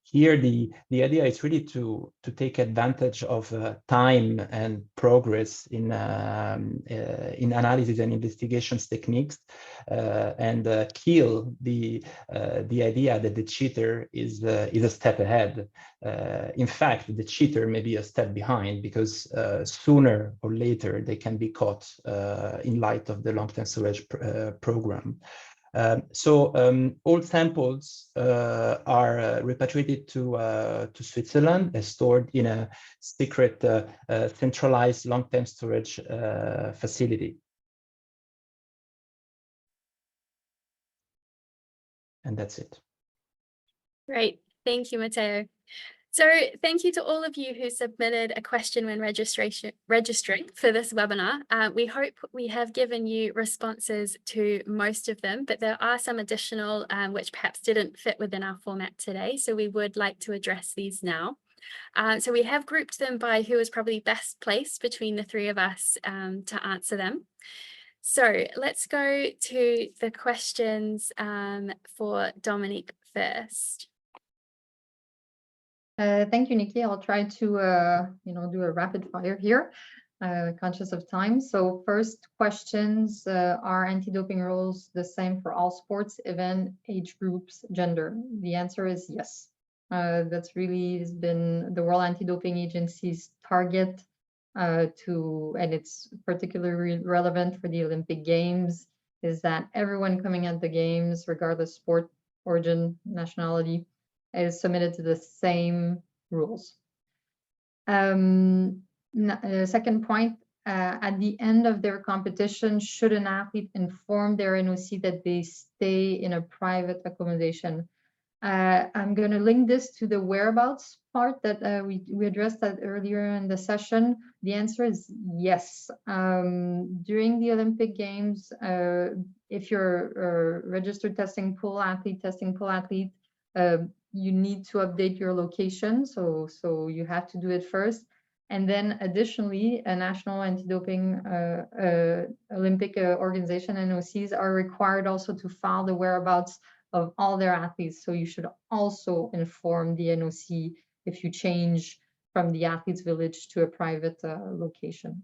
here the idea is really to take advantage of time and progress in analysis and investigations techniques and kill the idea that the cheater is a step ahead. In fact, the cheater may be a step behind because sooner or later they can be caught in light of the long-term storage program. All samples are repatriated to Switzerland and stored in a secret centralized long-term storage facility. And that's it. Great. Thank you, Matteo. So thank you to all of you who submitted a question when registering for this webinar. We hope we have given you responses to most of them, but there are some additional which perhaps didn't fit within our format today. So we would like to address these now. So we have grouped them by who is probably best placed between the three of us to answer them. So let's go to the questions for Dominique first. Thank you, Nikki. I'll try to do a rapid fire here, conscious of time. So first questions, are anti-doping rules the same for all sports, event, age groups, gender? The answer is yes. That's really has been the World Anti-Doping Agency's target and it's particularly relevant for the Olympic Games, is that everyone coming at the Games, regardless sport, origin, nationality, is submitted to the same rules. Second point, at the end of their competition, should an athlete inform their NOC that they stay in a private accommodation? I'm going to link this to the whereabouts part that we addressed that earlier in the session. The answer is yes. During the Olympic Games, if you're a registered testing pool athlete, you need to update your location, so you have to do it first. And then additionally, a national anti-doping Olympic organization, NOCs, are required also to file the whereabouts of all their athletes. So you should also inform the NOC if you change from the athletes village to a private location.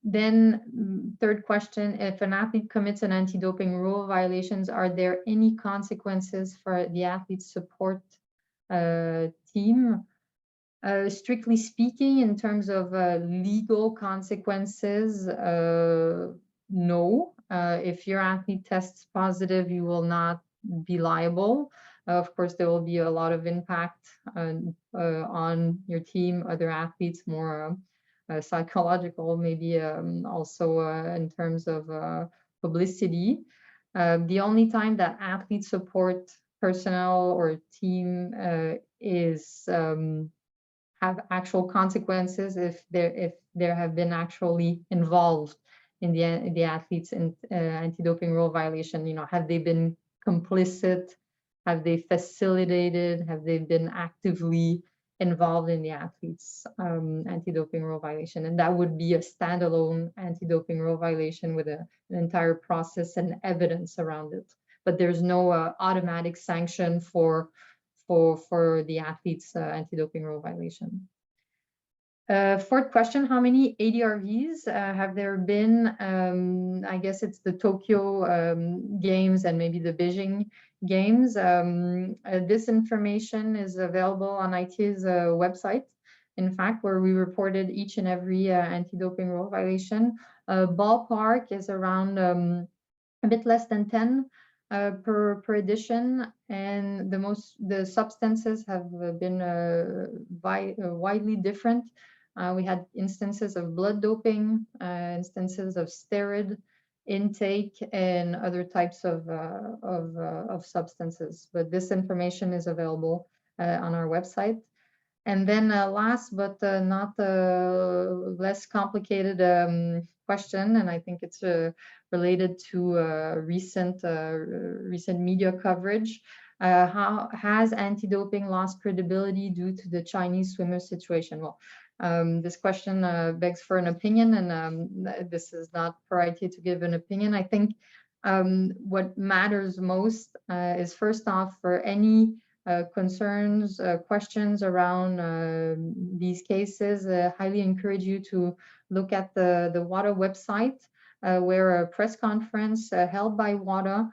Then third question, if an athlete commits an anti-doping rule violations, are there any consequences for the athlete support team? Strictly speaking, in terms of legal consequences, no. If your athlete tests positive, you will not be liable. Of course, there will be a lot of impact on your team, other athletes, more psychological, maybe also in terms of publicity. The only time that athlete support personnel or team is have actual consequences if there have been actually involved in the athletes in anti-doping rule violation. You know, have they been complicit? Have they facilitated? Have they been actively involved in the athletes' anti-doping rule violation? And that would be a standalone anti-doping rule violation with an entire process and evidence around it. But there's no automatic sanction for the athletes' anti-doping rule violation. Fourth question, how many ADRVs have there been? I guess it's the Tokyo Games and maybe the Beijing Games. This information is available on ITA's website, in fact, where we reported each and every anti-doping rule violation. Ballpark is around a bit less than 10 per edition, and the substances have been widely different. We had instances of blood doping, instances of steroid intake, and other types of substances. But this information is available on our website. And then last but not less complicated question, and I think it's related to recent media coverage. How has anti-doping lost credibility due to the Chinese swimmer situation? Well, this question begs for an opinion, and this is not for IT to give an opinion. I think what matters most is, first off, for any concerns, questions around these cases, highly encourage you to look at the WADA website, where a press conference held by WADA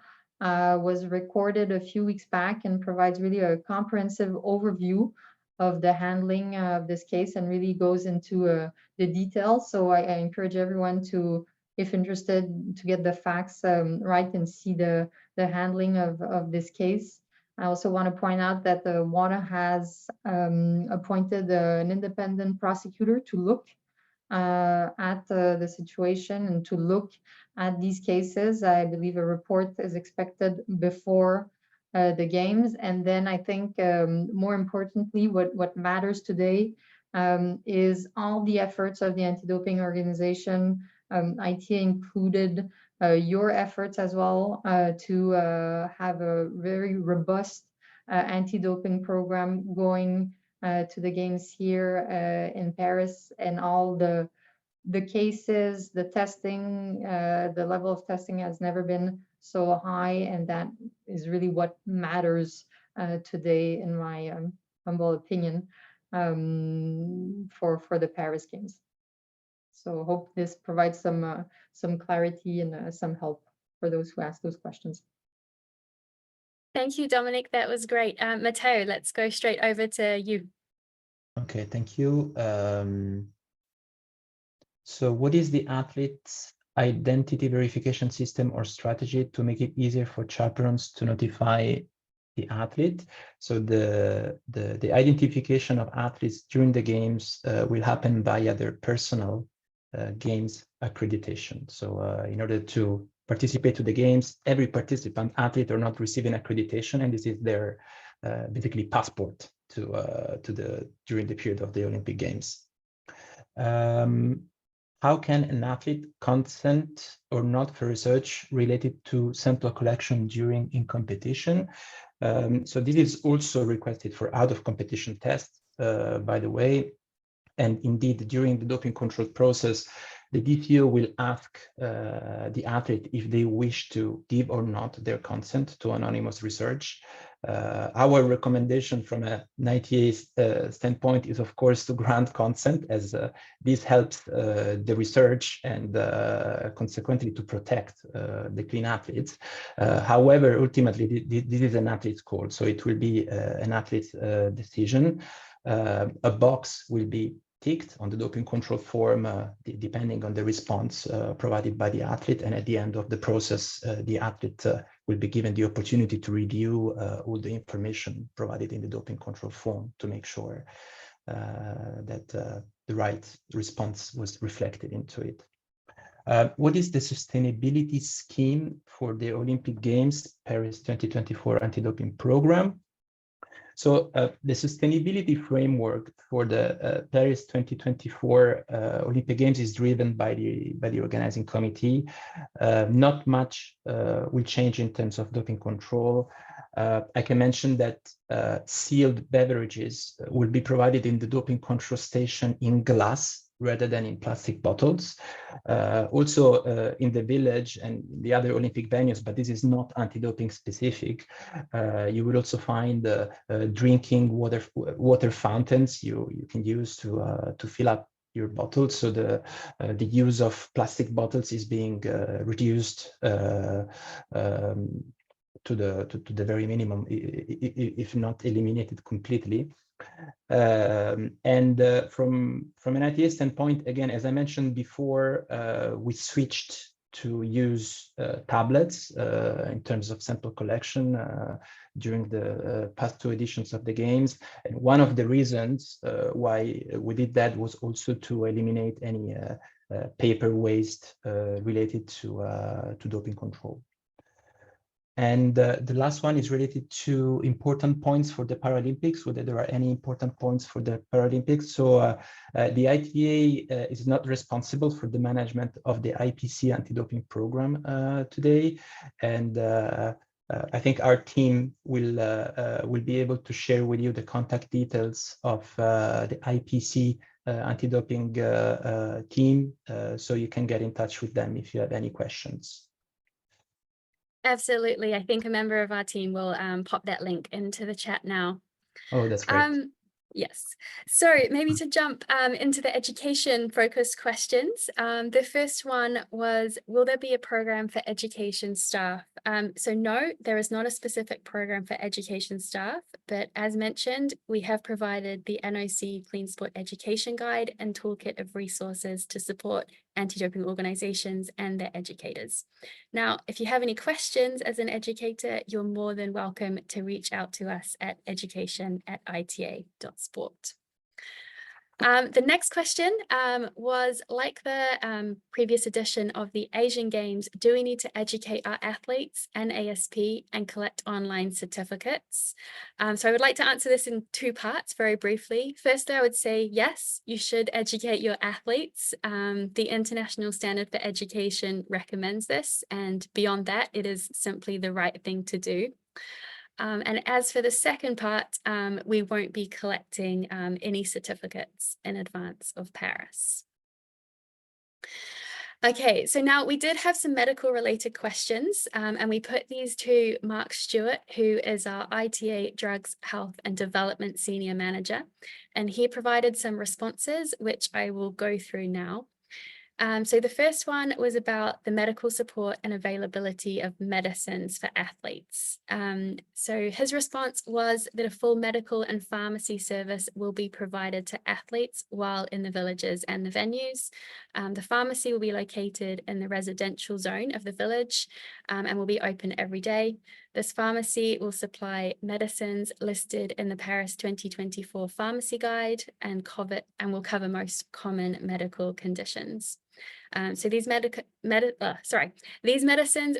was recorded a few weeks back and provides really a comprehensive overview of the handling of this case and really goes into the details. So I encourage everyone to, if interested, to get the facts right and see the handling of this case. I also want to point out that the WADA has appointed an independent prosecutor to look at the situation and to look at these cases. I believe a report is expected before the games. And then I think more importantly, what matters today is all the efforts of the anti-doping organization, IT included, your efforts as well to have a very robust anti-doping program going to the games here in Paris, and all the cases, the testing, the level of testing has never been so high, and that is really what matters today, in my humble opinion, for the Paris Games. So hope this provides some clarity and some help for those who ask those questions. Thank you, Dominique. That was great. Matteo, let's go straight over to you. Okay, thank you. So what is the athlete's identity verification system or strategy to make it easier for chaperones to notify the athlete? So the identification of athletes during the games will happen via their personal games accreditation. So in order to participate to the games, every participant, athlete or not, receiving accreditation, and this is their basically passport during the period of the Olympic Games. How can an athlete consent or not for research related to sample collection in competition? So this is also requested for out of competition tests, by the way. And indeed, during the doping control process, the DTO will ask the athlete if they wish to give or not their consent to anonymous research. Our recommendation from an ITA standpoint is, of course, to grant consent, as this helps the research and consequently to protect the clean athletes. However, ultimately, this is an athlete's call, so it will be an athlete's decision. A box will be ticked on the doping control form, depending on the response provided by the athlete. And at the end of the process, the athlete will be given the opportunity to review all the information provided in the doping control form to make sure that the right response was reflected into it. What is the sustainability scheme for the Olympic Games Paris 2024 anti-doping program? So the sustainability framework for the Paris 2024 Olympic Games is driven by the organizing committee. Not much will change in terms of doping control. I can mention that sealed beverages will be provided in the doping control station in glass rather than in plastic bottles. Also in the village and the other Olympic venues, but this is not anti-doping specific, you will also find drinking water fountains you can use to fill up your bottles. So the use of plastic bottles is being reduced to the very minimum, if not eliminated completely. From an ITA standpoint, again, as I mentioned before, we switched to use tablets in terms of sample collection during the past 2 editions of the Games. And one of the reasons why we did that was also to eliminate any paper waste related to doping control. And the last one is related to important points for the Paralympics, whether there are any important points for the Paralympics. So the ITA is not responsible for the management of the IPC anti-doping program today. And I think our team will be able to share with you the contact details of the IPC anti-doping team, so you can get in touch with them if you have any questions. Absolutely. I think a member of our team will pop that link into the chat now. Oh, that's great. Yes. So maybe to jump into the education focused questions. The first one was, will there be a program for education staff? So no, there is not a specific program for education staff, but as mentioned, we have provided the NOC Clean Sport Education Guide and toolkit of resources to support anti-doping organizations and their educators. Now, if you have any questions as an educator, you're more than welcome to reach out to us at education@ita.sport. The next question was, like the previous edition of the Asian Games, do we need to educate our athletes and ASP and collect online certificates? So I would like to answer this in 2 parts very briefly. Firstly, I would say yes, you should educate your athletes. The International Standard for Education recommends this, and beyond that, it is simply the right thing to do. And as for the second part, we won't be collecting any certificates in advance of Paris. Okay, so now we did have some medical related questions, and we put these to Mark Stewart, who is our ITA Drugs, Health and Development Senior Manager, and he provided some responses, which I will go through now. So the first one was about the medical support and availability of medicines for athletes. So his response was that a full medical and pharmacy service will be provided to athletes while in the villages and the venues. The pharmacy will be located in the residential zone of the village and will be open every day. This pharmacy will supply medicines listed in the Paris 2024 Pharmacy Guide and will cover most common medical conditions. So these medicines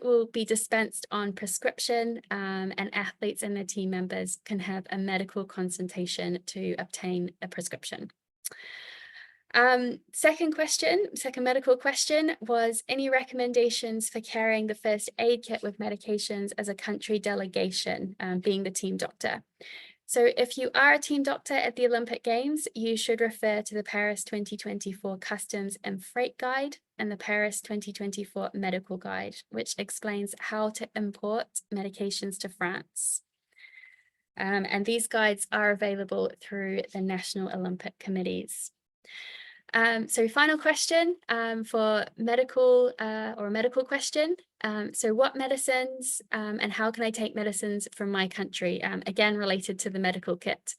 will be dispensed on prescription, and athletes and their team members can have a medical consultation to obtain a prescription. Second medical question was, any recommendations for carrying the first aid kit with medications as a country delegation, being the team doctor? So if you are a team doctor at the Olympic Games, you should refer to the Paris 2024 Customs and Freight Guide and the Paris 2024 Medical Guide, which explains how to import medications to France. And these guides are available through the National Olympic Committees. So final question for medical or a medical question. So what medicines and how can I take medicines from my country? Again, related to the medical kit.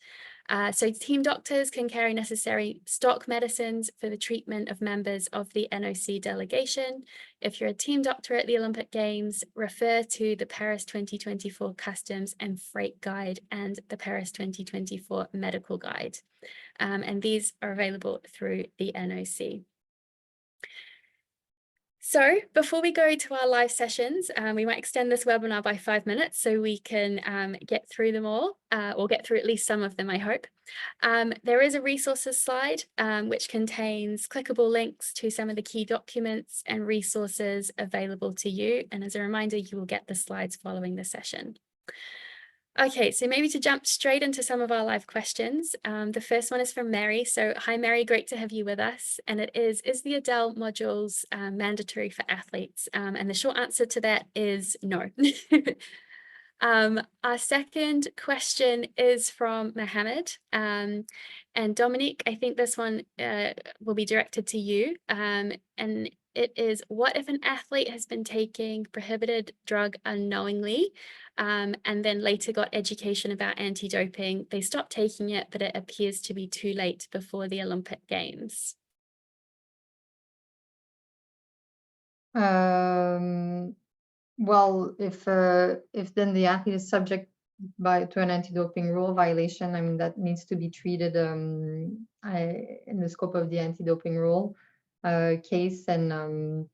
So team doctors can carry necessary stock medicines for the treatment of members of the NOC delegation. If you're a team doctor at the Olympic Games, refer to the Paris 2024 Customs and Freight Guide and the Paris 2024 Medical Guide. And these are available through the NOC. So before we go to our live sessions, we might extend this webinar by 5 minutes so we can get through them all, or get through at least some of them, I hope. There is a resources slide which contains clickable links to some of the key documents and resources available to you. And as a reminder, you will get the slides following the session. Okay, so maybe to jump straight into some of our live questions. The first one is from Mary. So hi, Mary, great to have you with us. And it is the ADRV modules mandatory for athletes? And the short answer to that is no. Our second question is from Mohammed. And Dominique, I think this one will be directed to you. And it is, what if an athlete has been taking prohibited drug unknowingly and then later got education about anti-doping? They stopped taking it, but it appears to be too late before the Olympic Games. Well, if then the athlete is subject to an anti-doping rule violation, I mean, that needs to be treated in the scope of the anti-doping rule case, and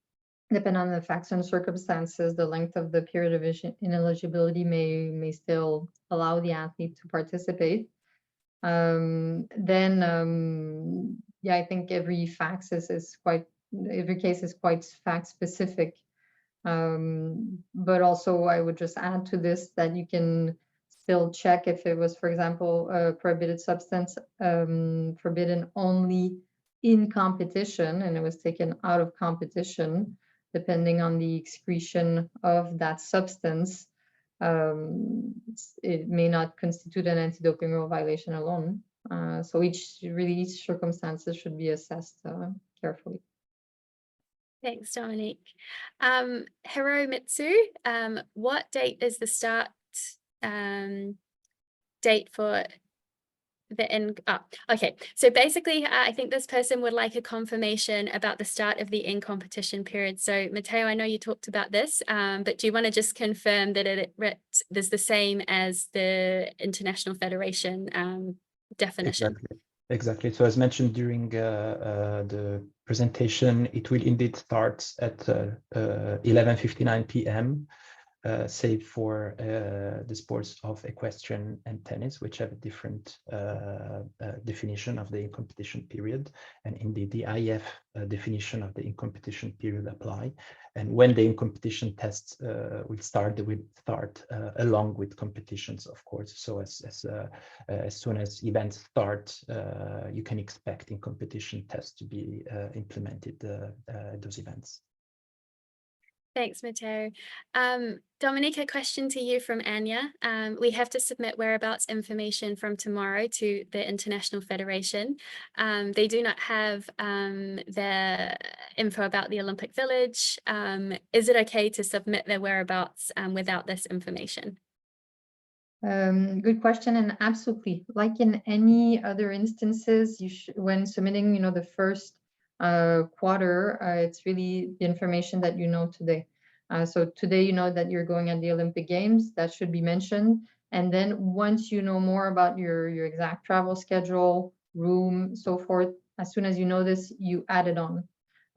depending on the facts and circumstances, the length of the period of ineligibility may still allow the athlete to participate. Yeah, I think every case is quite fact specific. But also I would just add to this that you can still check if it was, for example, a prohibited substance forbidden only in competition and it was taken out of competition, depending on the excretion of that substance. It may not constitute an anti-doping rule violation alone. So each circumstances should be assessed carefully. Thanks, Dominique. Hiromitsu, what date is the start date for the okay, so basically I think this person would like a confirmation about the start of the in-competition period. So Matteo, I know you talked about this, but do you want to just confirm that it is the same as the International Federation definition? Exactly. So as mentioned during the presentation, it will indeed start at 11:59 p.m. Save for the sports of equestrian and tennis, which have a different definition of the in-competition period. And indeed, the IF definition of the in-competition period apply. And when the in-competition tests will start, they will start along with competitions, of course. So as soon as events start, you can expect in-competition tests to be implemented at those events. Thanks, Matteo. Dominique, a question to you from Anya. We have to submit whereabouts information from tomorrow to the International Federation. They do not have their info about the Olympic Village. Is it okay to submit their whereabouts without this information? Good question, and absolutely. Like in any other instances, when submitting, the first quarter, it's really the information that you know today. So today you know that you're going at the Olympic Games, that should be mentioned. And then once you know more about your exact travel schedule, room, so forth, as soon as you know this, you add it on.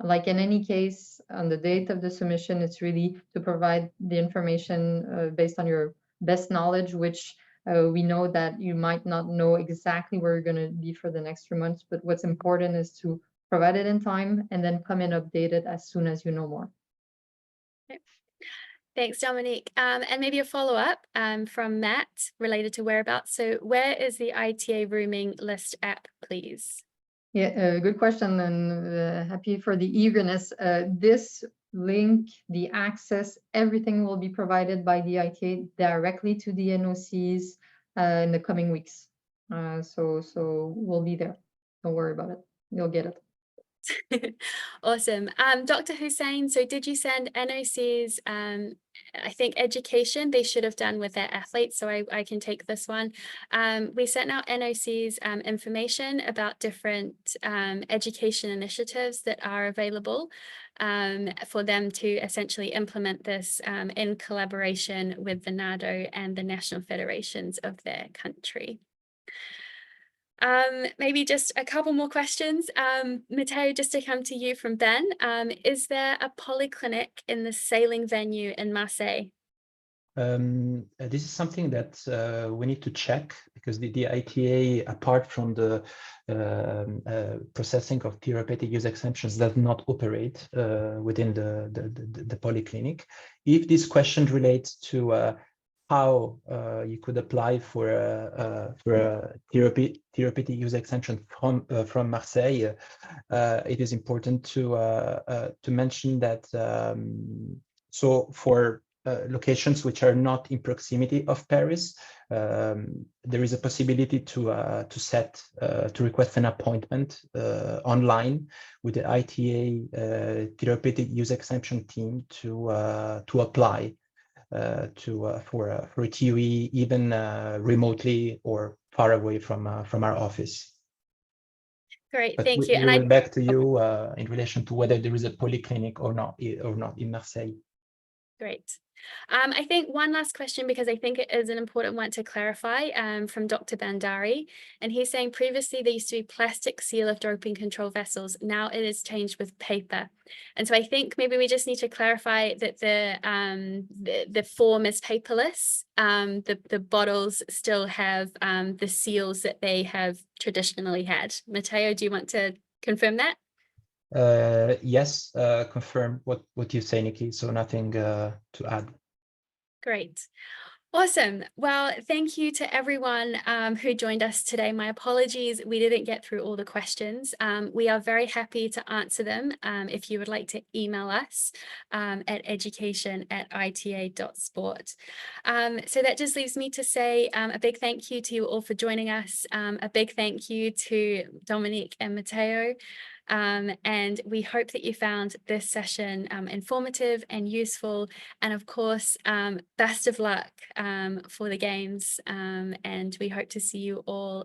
Like in any case, on the date of the submission, it's really to provide the information based on your best knowledge, which we know that you might not know exactly where you're going to be for the next 3 months, but what's important is to provide it in time and then come in updated as soon as you know more. Okay. Thanks, Dominique. And maybe a follow-up from Matt related to whereabouts. So where is the ITA rooming list app, please? Yeah, good question, and happy for the eagerness. This link, the access, everything will be provided by the ITA directly to the NOCs in the coming weeks. So we'll be there. Don't worry about it. You'll get it. Awesome. Dr. Hussein, so did you send NOCs? I think education they should have done with their athletes, so I can take this one. We sent out NOCs information about different education initiatives that are available for them to essentially implement this in collaboration with the NADO and the national federations of their country. Maybe just a couple more questions. Matteo, just to come to you from Ben, is there a polyclinic in the sailing venue in Marseille? This is something that we need to check, because the ITA, apart from the processing of therapeutic use exemptions, does not operate within the polyclinic. If this question relates to how you could apply for a therapeutic use exemption from Marseille, it is important to mention that so for locations which are not in proximity of Paris, there is a possibility to request an appointment online with the ITA therapeutic use exemption team to apply for a TUE, even remotely or far away from our office. Great, But thank you. We will back to you in relation to whether there is a polyclinic or not in Marseille. Great. I think one last question, because I think it is an important one to clarify, from Dr. Bandari. And he's saying previously there used to be plastic seal of doping control vessels. Now it is changed with paper. And so I think maybe we just need to clarify that the form is paperless. The bottles still have the seals that they have traditionally had. Matteo, do you want to confirm that? Yes, confirm what you say, Nikki, so nothing to add. Great. Awesome. Well, thank you to everyone who joined us today. My apologies, we didn't get through all the questions. We are very happy to answer them if you would like to email us at education@ita.sport. So that just leaves me to say a big thank you to you all for joining us. A big thank you to Dominique and Matteo. And we hope that you found this session informative and useful. And of course, best of luck for the games. And we hope to see you all.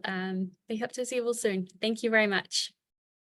We hope to see you all soon. Thank you very much.